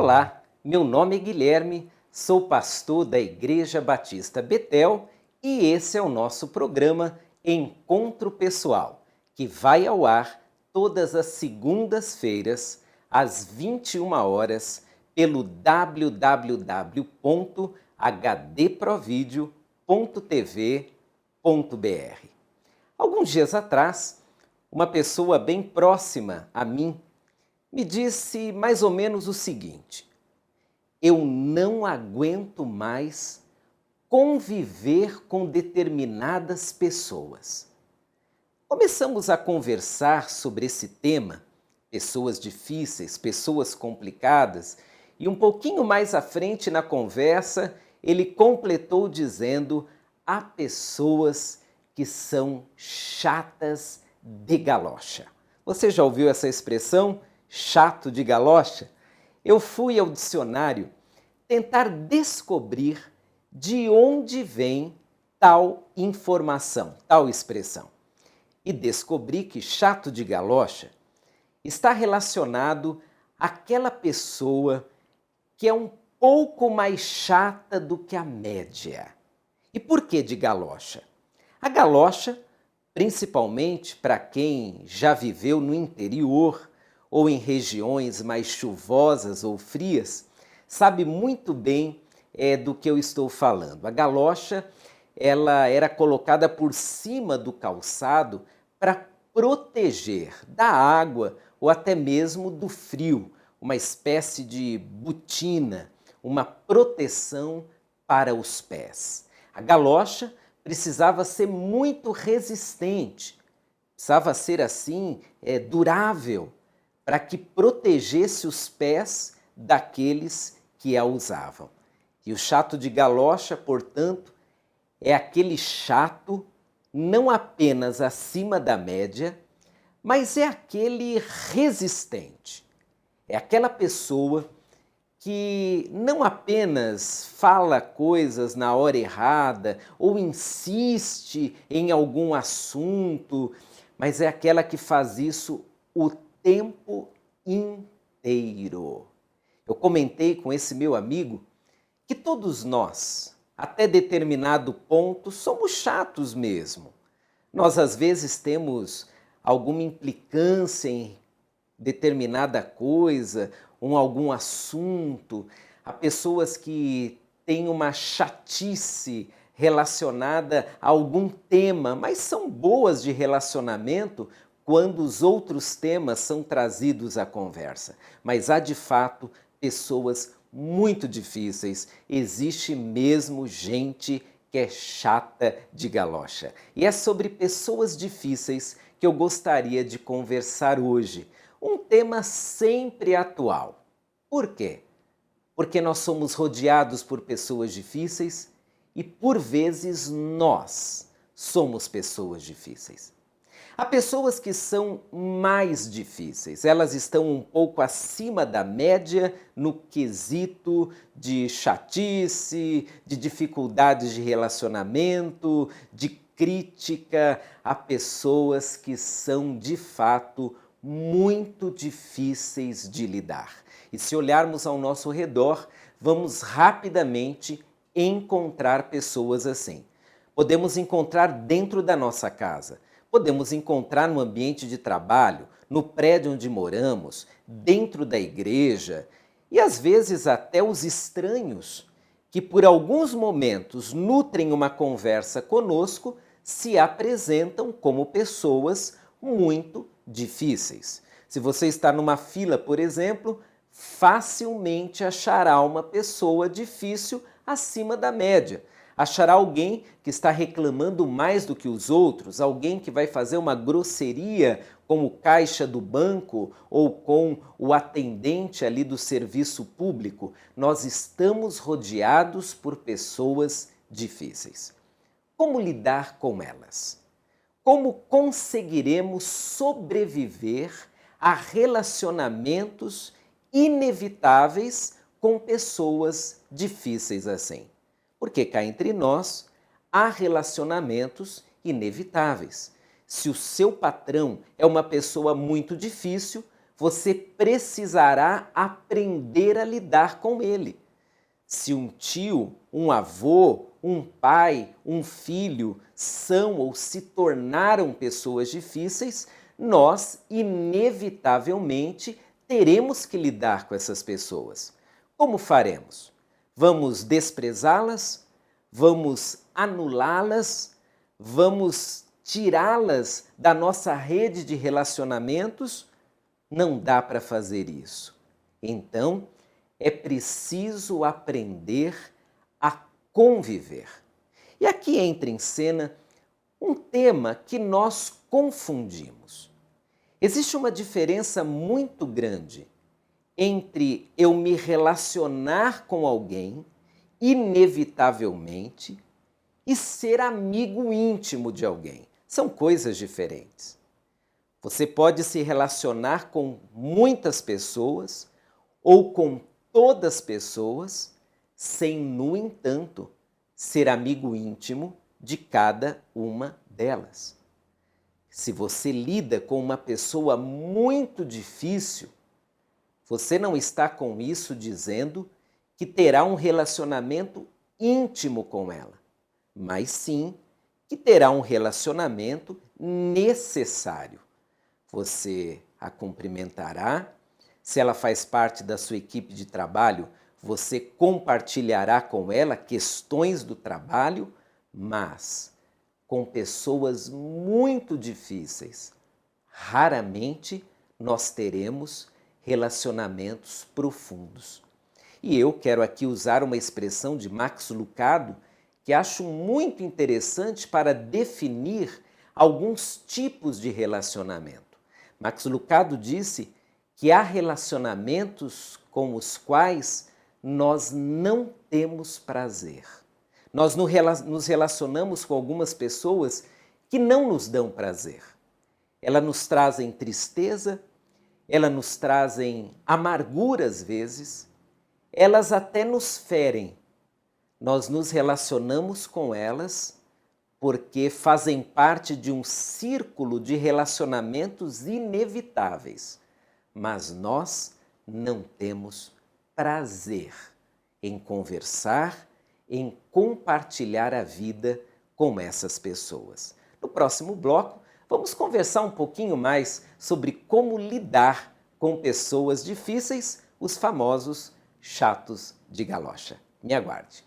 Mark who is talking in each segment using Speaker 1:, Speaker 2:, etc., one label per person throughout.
Speaker 1: Olá, meu nome é Guilherme, sou pastor da Igreja Batista Betel e esse é o nosso programa Encontro Pessoal, que vai ao ar todas as segundas-feiras, às 21 horas, pelo www.hdprovideo.tv.br. Alguns dias atrás, uma pessoa bem próxima a mim me disse mais ou menos o seguinte: eu não aguento mais conviver com determinadas pessoas. Começamos a conversar sobre esse tema, pessoas difíceis, pessoas complicadas, e um pouquinho mais à frente na conversa, ele completou dizendo: há pessoas que são chatas de galocha. Você já ouviu essa expressão? Chato de galocha? Eu fui ao dicionário tentar descobrir de onde vem tal informação, tal expressão. E descobri que chato de galocha está relacionado àquela pessoa que é um pouco mais chata do que a média. E por que de galocha? A galocha, principalmente para quem já viveu no interior ou em regiões mais chuvosas ou frias, sabe muito bem do que eu estou falando. A galocha, ela era colocada por cima do calçado para proteger da água ou até mesmo do frio, uma espécie de botina, uma proteção para os pés. A galocha precisava ser muito resistente, precisava ser assim, durável, para que protegesse os pés daqueles que a usavam. E o chato de galocha, portanto, é aquele chato não apenas acima da média, mas é aquele resistente. É aquela pessoa que não apenas fala coisas na hora errada ou insiste em algum assunto, mas é aquela que faz isso o tempo inteiro. Eu comentei com esse meu amigo que todos nós, até determinado ponto, somos chatos mesmo. Nós às vezes temos alguma implicância em determinada coisa, algum assunto. Há pessoas que têm uma chatice relacionada a algum tema, mas são boas de relacionamento quando os outros temas são trazidos à conversa. Mas há de fato pessoas muito difíceis. Existe mesmo gente que é chata de galocha. E é sobre pessoas difíceis que eu gostaria de conversar hoje. Um tema sempre atual. Por quê? Porque nós somos rodeados por pessoas difíceis e, por vezes, nós somos pessoas difíceis. Há pessoas que são mais difíceis, elas estão um pouco acima da média no quesito de chatice, de dificuldades de relacionamento, de crítica a pessoas que são de fato muito difíceis de lidar. E se olharmos ao nosso redor, vamos rapidamente encontrar pessoas assim. Podemos encontrar dentro da nossa casa, podemos encontrar no ambiente de trabalho, no prédio onde moramos, dentro da igreja e às vezes até os estranhos que por alguns momentos nutrem uma conversa conosco se apresentam como pessoas muito difíceis. Se você está numa fila, por exemplo, facilmente achará uma pessoa difícil acima da média. Achará alguém que está reclamando mais do que os outros, alguém que vai fazer uma grosseria com o caixa do banco ou com o atendente ali do serviço público. Nós estamos rodeados por pessoas difíceis. Como lidar com elas? Como conseguiremos sobreviver a relacionamentos inevitáveis com pessoas difíceis assim? Porque cá entre nós há relacionamentos inevitáveis. Se o seu patrão é uma pessoa muito difícil, você precisará aprender a lidar com ele. Se um tio, um avô, um pai, um filho são ou se tornaram pessoas difíceis, nós inevitavelmente teremos que lidar com essas pessoas. Como faremos? Vamos desprezá-las? Vamos anulá-las? Vamos tirá-las da nossa rede de relacionamentos? Não dá para fazer isso. Então, é preciso aprender a conviver. E aqui entra em cena um tema que nós confundimos. Existe uma diferença muito grande entre eu me relacionar com alguém, inevitavelmente, e ser amigo íntimo de alguém. São coisas diferentes. Você pode se relacionar com muitas pessoas ou com todas as pessoas, sem, no entanto, ser amigo íntimo de cada uma delas. Se você lida com uma pessoa muito difícil, você não está com isso dizendo que terá um relacionamento íntimo com ela, mas sim que terá um relacionamento necessário. Você a cumprimentará. Se ela faz parte da sua equipe de trabalho, você compartilhará com ela questões do trabalho, mas com pessoas muito difíceis, raramente nós teremos relacionamentos profundos. E eu quero aqui usar uma expressão de Max Lucado que acho muito interessante para definir alguns tipos de relacionamento. Max Lucado disse que há relacionamentos com os quais nós não temos prazer. Nós nos relacionamos com algumas pessoas que não nos dão prazer. Elas nos trazem tristeza, elas nos trazem amargura às vezes, elas até nos ferem. Nós nos relacionamos com elas porque fazem parte de um círculo de relacionamentos inevitáveis. Mas nós não temos prazer em conversar, em compartilhar a vida com essas pessoas. No próximo bloco, vamos conversar um pouquinho mais sobre como lidar com pessoas difíceis, os famosos chatos de galocha. Me aguarde.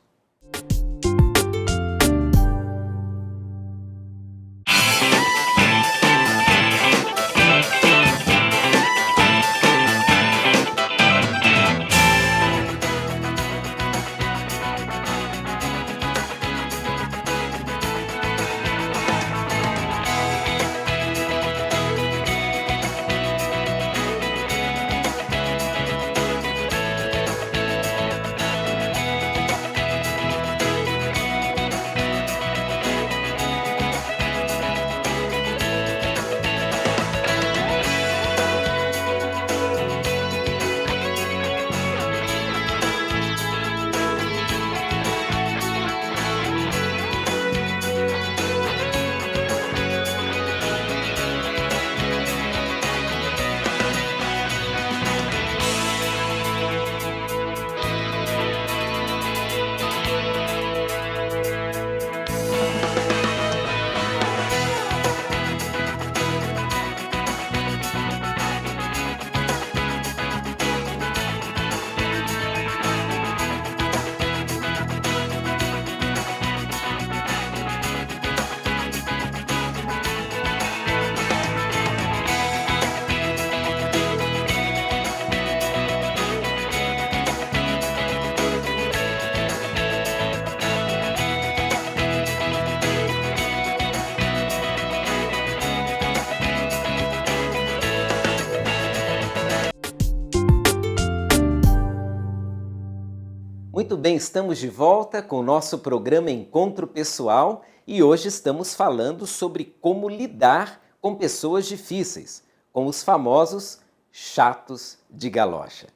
Speaker 1: Muito bem, estamos de volta com o nosso programa Encontro Pessoal e hoje estamos falando sobre como lidar com pessoas difíceis, com os famosos chatos de galocha.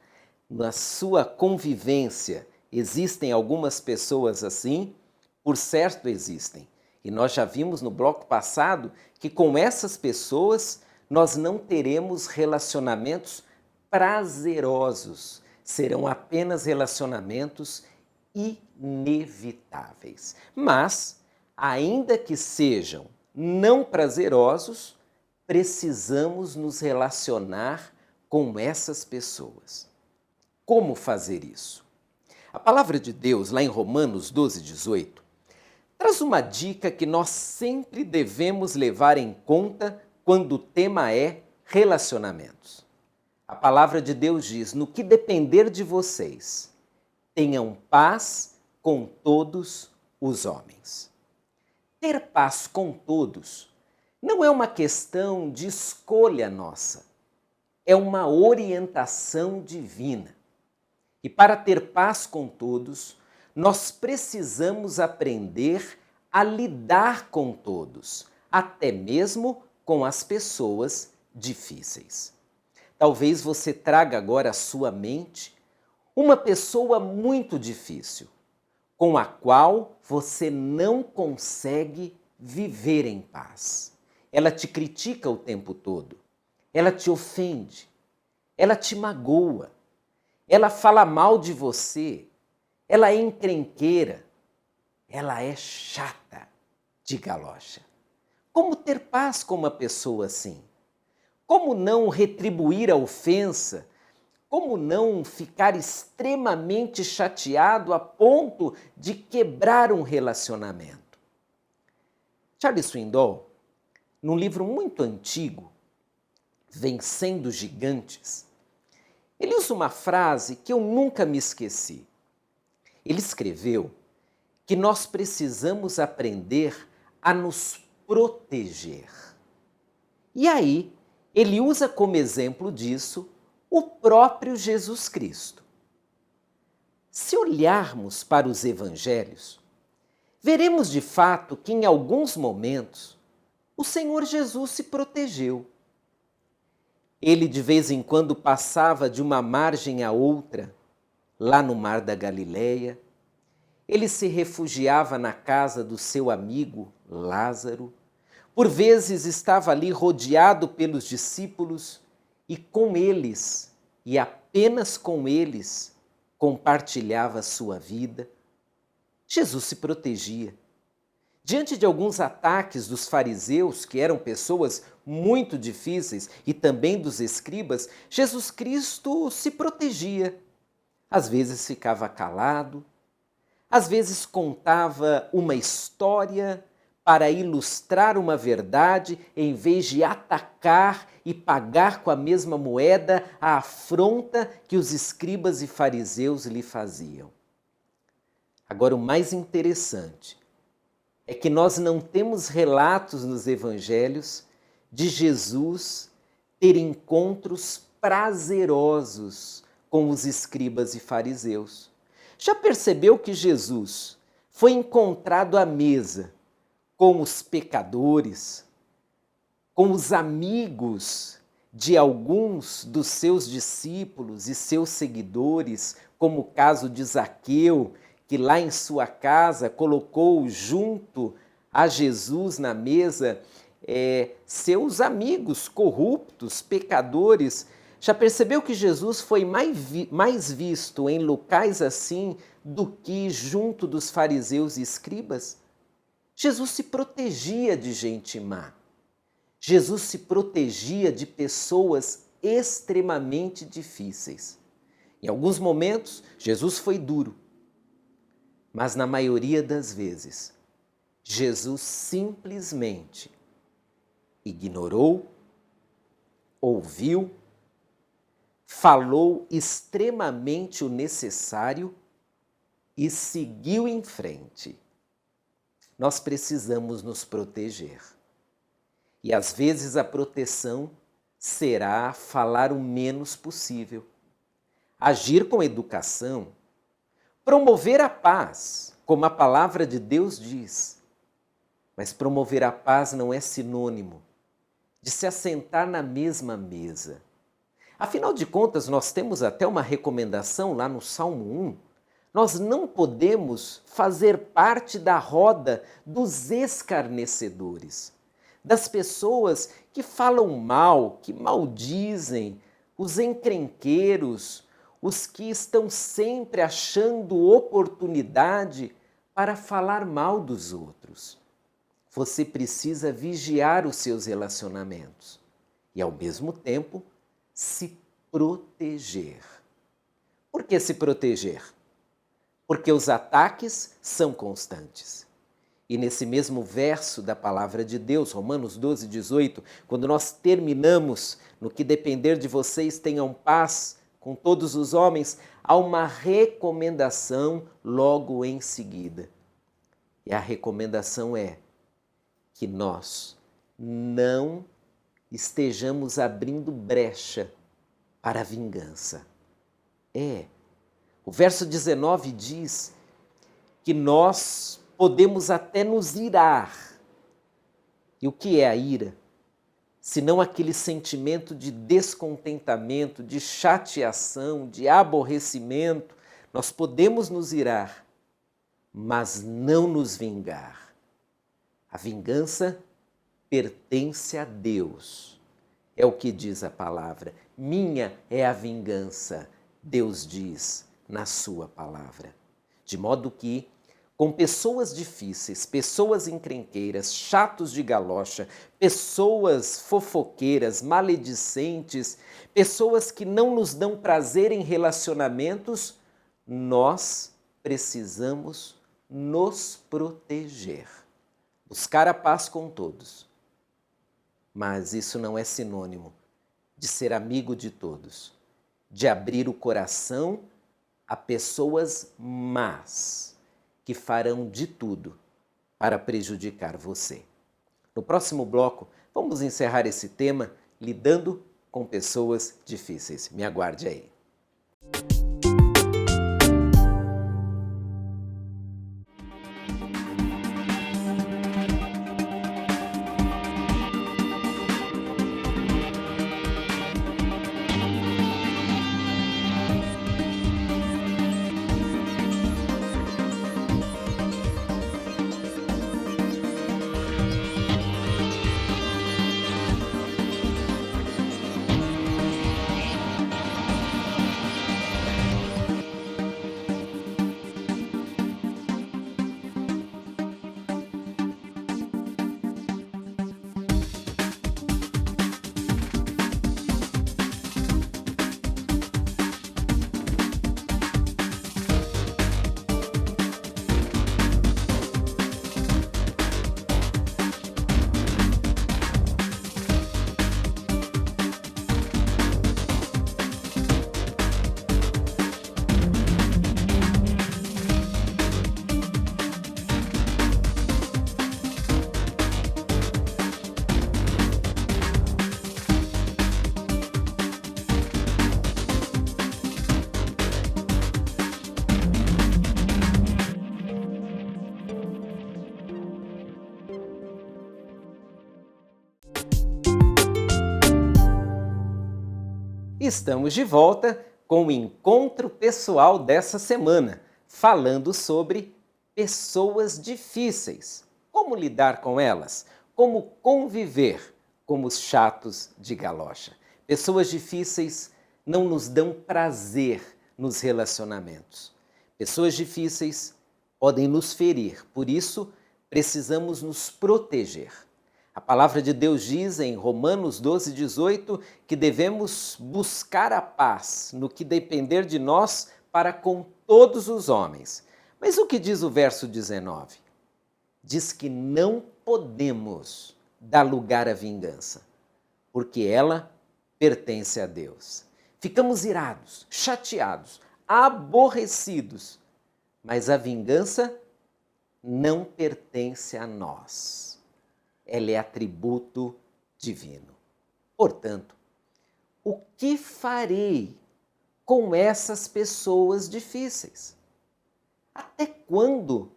Speaker 1: Na sua convivência, existem algumas pessoas assim? Por certo existem. E nós já vimos no bloco passado que com essas pessoas nós não teremos relacionamentos prazerosos. Serão apenas relacionamentos inevitáveis. Mas, ainda que sejam não prazerosos, precisamos nos relacionar com essas pessoas. Como fazer isso? A palavra de Deus, lá em Romanos 12, 18, traz uma dica que nós sempre devemos levar em conta quando o tema é relacionamentos. A palavra de Deus diz: no que depender de vocês, tenham paz com todos os homens. Ter paz com todos não é uma questão de escolha nossa, é uma orientação divina. E para ter paz com todos, nós precisamos aprender a lidar com todos, até mesmo com as pessoas difíceis. Talvez você traga agora à sua mente uma pessoa muito difícil, com a qual você não consegue viver em paz. Ela te critica o tempo todo, ela te ofende, ela te magoa, ela fala mal de você, ela é encrenqueira, ela é chata de galocha. Como ter paz com uma pessoa assim? Como não retribuir a ofensa? Como não ficar extremamente chateado a ponto de quebrar um relacionamento? Charles Swindoll, num livro muito antigo, Vencendo Gigantes, ele usa uma frase que eu nunca me esqueci. Ele escreveu que nós precisamos aprender a nos proteger. E aí, ele usa como exemplo disso o próprio Jesus Cristo. Se olharmos para os evangelhos, veremos de fato que em alguns momentos o Senhor Jesus se protegeu. Ele de vez em quando passava de uma margem a outra, lá no mar da Galileia. Ele se refugiava na casa do seu amigo Lázaro. Por vezes estava ali rodeado pelos discípulos e com eles, e apenas com eles, compartilhava a sua vida. Jesus se protegia. Diante de alguns ataques dos fariseus, que eram pessoas muito difíceis, e também dos escribas, Jesus Cristo se protegia. Às vezes ficava calado, às vezes contava uma história para ilustrar uma verdade, em vez de atacar e pagar com a mesma moeda a afronta que os escribas e fariseus lhe faziam. Agora, o mais interessante é que nós não temos relatos nos evangelhos de Jesus ter encontros prazerosos com os escribas e fariseus. Já percebeu que Jesus foi encontrado à mesa com os pecadores, com os amigos de alguns dos seus discípulos e seus seguidores, como o caso de Zaqueu, que lá em sua casa colocou junto a Jesus na mesa seus amigos corruptos, pecadores. Já percebeu que Jesus foi mais visto em locais assim do que junto dos fariseus e escribas? Jesus se protegia de gente má. Jesus se protegia de pessoas extremamente difíceis. Em alguns momentos, Jesus foi duro. Mas na maioria das vezes, Jesus simplesmente ignorou, ouviu, falou extremamente o necessário e seguiu em frente. Nós precisamos nos proteger. E às vezes a proteção será falar o menos possível, agir com educação, promover a paz, como a palavra de Deus diz. Mas promover a paz não é sinônimo de se assentar na mesma mesa. Afinal de contas, nós temos até uma recomendação lá no Salmo 1. Nós não podemos fazer parte da roda dos escarnecedores, das pessoas que falam mal, que maldizem, os encrenqueiros, os que estão sempre achando oportunidade para falar mal dos outros. Você precisa vigiar os seus relacionamentos e, ao mesmo tempo, se proteger. Por que se proteger? Porque os ataques são constantes. E nesse mesmo verso da palavra de Deus, Romanos 12, 18, quando nós terminamos, no que depender de vocês tenham paz com todos os homens, há uma recomendação logo em seguida. E a recomendação é que nós não estejamos abrindo brecha para a vingança. O verso 19 diz que nós podemos até nos irar. E o que é a ira? Senão aquele sentimento de descontentamento, de chateação, de aborrecimento. Nós podemos nos irar, mas não nos vingar. A vingança pertence a Deus. É o que diz a palavra. Minha é a vingança, Deus diz na sua palavra. De modo que, com pessoas difíceis, pessoas encrenqueiras, chatos de galocha, pessoas fofoqueiras, maledicentes, pessoas que não nos dão prazer em relacionamentos, nós precisamos nos proteger. Buscar a paz com todos. Mas isso não é sinônimo de ser amigo de todos, de abrir o coração a pessoas más, que farão de tudo para prejudicar você. No próximo bloco, vamos encerrar esse tema lidando com pessoas difíceis. Me aguarde aí. Estamos de volta com o encontro pessoal dessa semana, falando sobre pessoas difíceis. Como lidar com elas? Como conviver com os chatos de galocha? Pessoas difíceis não nos dão prazer nos relacionamentos. Pessoas difíceis podem nos ferir, por isso precisamos nos proteger. A palavra de Deus diz em Romanos 12, 18 que devemos buscar a paz no que depender de nós para com todos os homens. Mas o que diz o verso 19? Diz que não podemos dar lugar à vingança, porque ela pertence a Deus. Ficamos irados, chateados, aborrecidos, mas a vingança não pertence a nós. Ela é atributo divino. Portanto, o que farei com essas pessoas difíceis? Até quando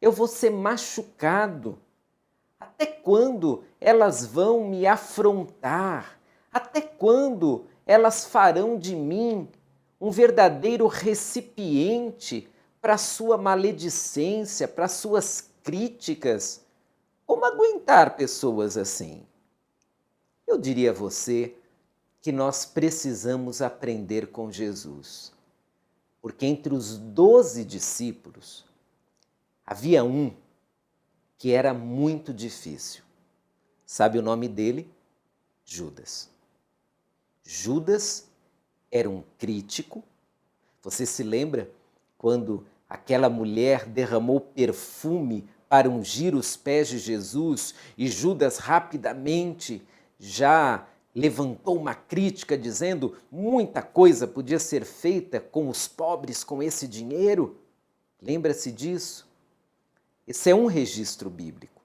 Speaker 1: eu vou ser machucado? Até quando elas vão me afrontar? Até quando elas farão de mim um verdadeiro recipiente para a sua maledicência, para as suas críticas? Como aguentar pessoas assim? Eu diria a você que nós precisamos aprender com Jesus, porque entre os 12 discípulos havia um que era muito difícil. Sabe o nome dele? Judas. Judas era um crítico. Você se lembra quando aquela mulher derramou perfume para ungir os pés de Jesus e Judas rapidamente já levantou uma crítica dizendo muita coisa podia ser feita com os pobres com esse dinheiro? Lembra-se disso? Esse é um registro bíblico.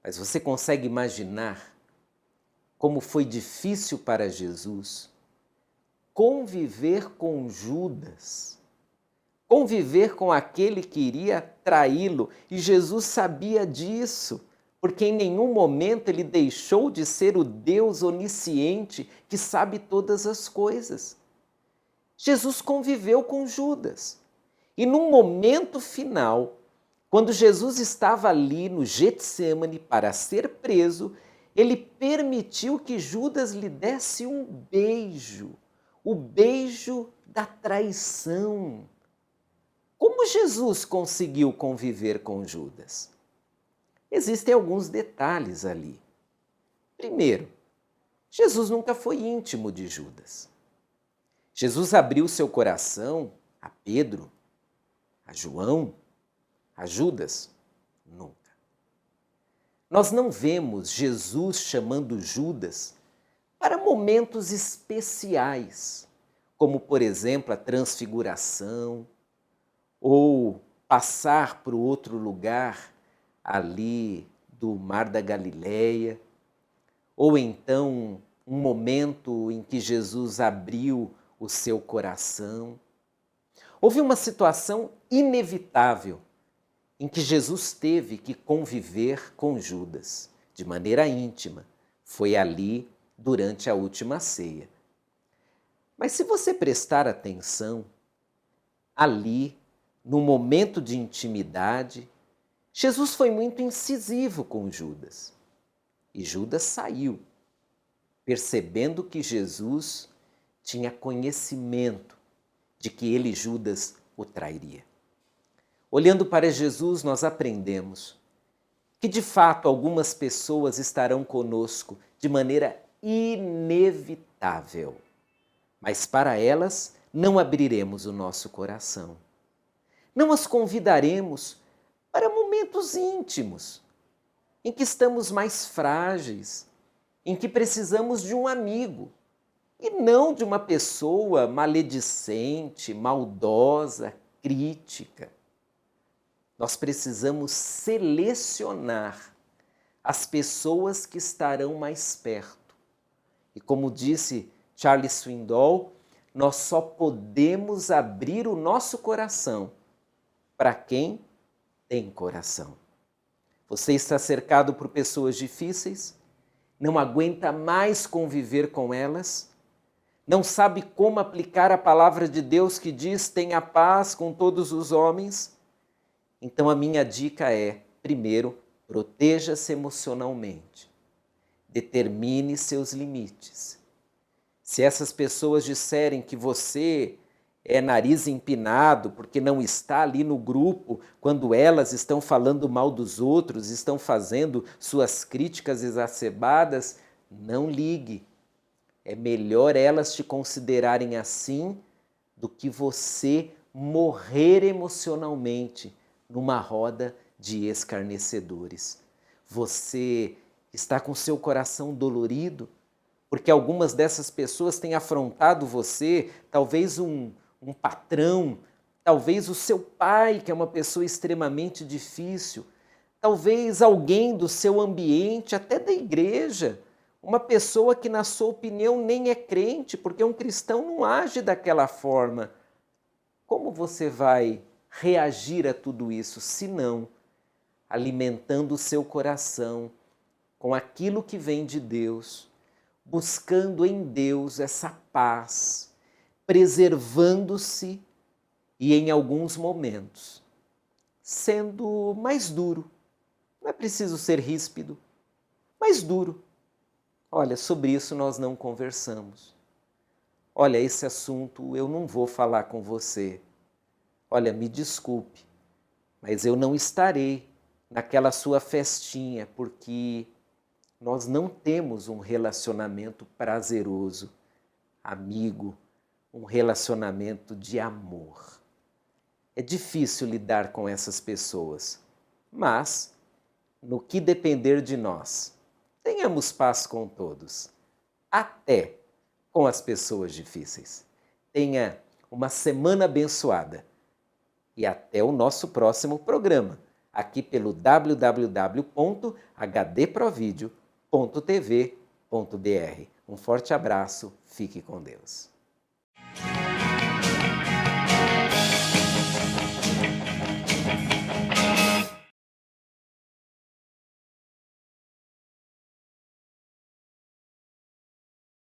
Speaker 1: Mas você consegue imaginar como foi difícil para Jesus conviver com Judas, conviver com aquele que iria traí-lo, e Jesus sabia disso, porque em nenhum momento ele deixou de ser o Deus onisciente que sabe todas as coisas. Jesus conviveu com Judas, e num momento final, quando Jesus estava ali no Getsêmani para ser preso, ele permitiu que Judas lhe desse um beijo, o beijo da traição. Como Jesus conseguiu conviver com Judas? Existem alguns detalhes ali. Primeiro, Jesus nunca foi íntimo de Judas. Jesus abriu seu coração a Pedro, a João, a Judas? Nunca. Nós não vemos Jesus chamando Judas para momentos especiais, como, por exemplo, a transfiguração, ou passar para o outro lugar ali do Mar da Galileia, ou então um momento em que Jesus abriu o seu coração. Houve uma situação inevitável em que Jesus teve que conviver com Judas de maneira íntima. Foi ali durante a última ceia. Mas se você prestar atenção, ali, no momento de intimidade, Jesus foi muito incisivo com Judas. E Judas saiu, percebendo que Jesus tinha conhecimento de que ele, Judas, o trairia. Olhando para Jesus, nós aprendemos que, de fato, algumas pessoas estarão conosco de maneira inevitável, mas para elas não abriremos o nosso coração. Não as convidaremos para momentos íntimos, em que estamos mais frágeis, em que precisamos de um amigo, e não de uma pessoa maledicente, maldosa, crítica. Nós precisamos selecionar as pessoas que estarão mais perto. E como disse Charles Swindoll, nós só podemos abrir o nosso coração para quem tem coração. Você está cercado por pessoas difíceis? Não aguenta mais conviver com elas? Não sabe como aplicar a palavra de Deus que diz: tenha paz com todos os homens? Então a minha dica é, primeiro, proteja-se emocionalmente. Determine seus limites. Se essas pessoas disserem que você é nariz empinado porque não está ali no grupo quando elas estão falando mal dos outros, estão fazendo suas críticas exacerbadas, não ligue. É melhor elas te considerarem assim do que você morrer emocionalmente numa roda de escarnecedores. Você está com seu coração dolorido porque algumas dessas pessoas têm afrontado você, talvez um patrão, talvez o seu pai, que é uma pessoa extremamente difícil, talvez alguém do seu ambiente, até da igreja, uma pessoa que, na sua opinião, nem é crente, porque um cristão não age daquela forma. Como você vai reagir a tudo isso, se não alimentando o seu coração com aquilo que vem de Deus, buscando em Deus essa paz, preservando-se e, em alguns momentos, sendo mais duro. Não é preciso ser ríspido, mais duro. Olha, sobre isso nós não conversamos. Olha, esse assunto eu não vou falar com você. Olha, me desculpe, mas eu não estarei naquela sua festinha porque nós não temos um relacionamento prazeroso, amigo, um relacionamento de amor. É difícil lidar com essas pessoas, mas no que depender de nós, tenhamos paz com todos, até com as pessoas difíceis. Tenha uma semana abençoada e até o nosso próximo programa, aqui pelo www.hdprovideo.tv.br. Um forte abraço, fique com Deus.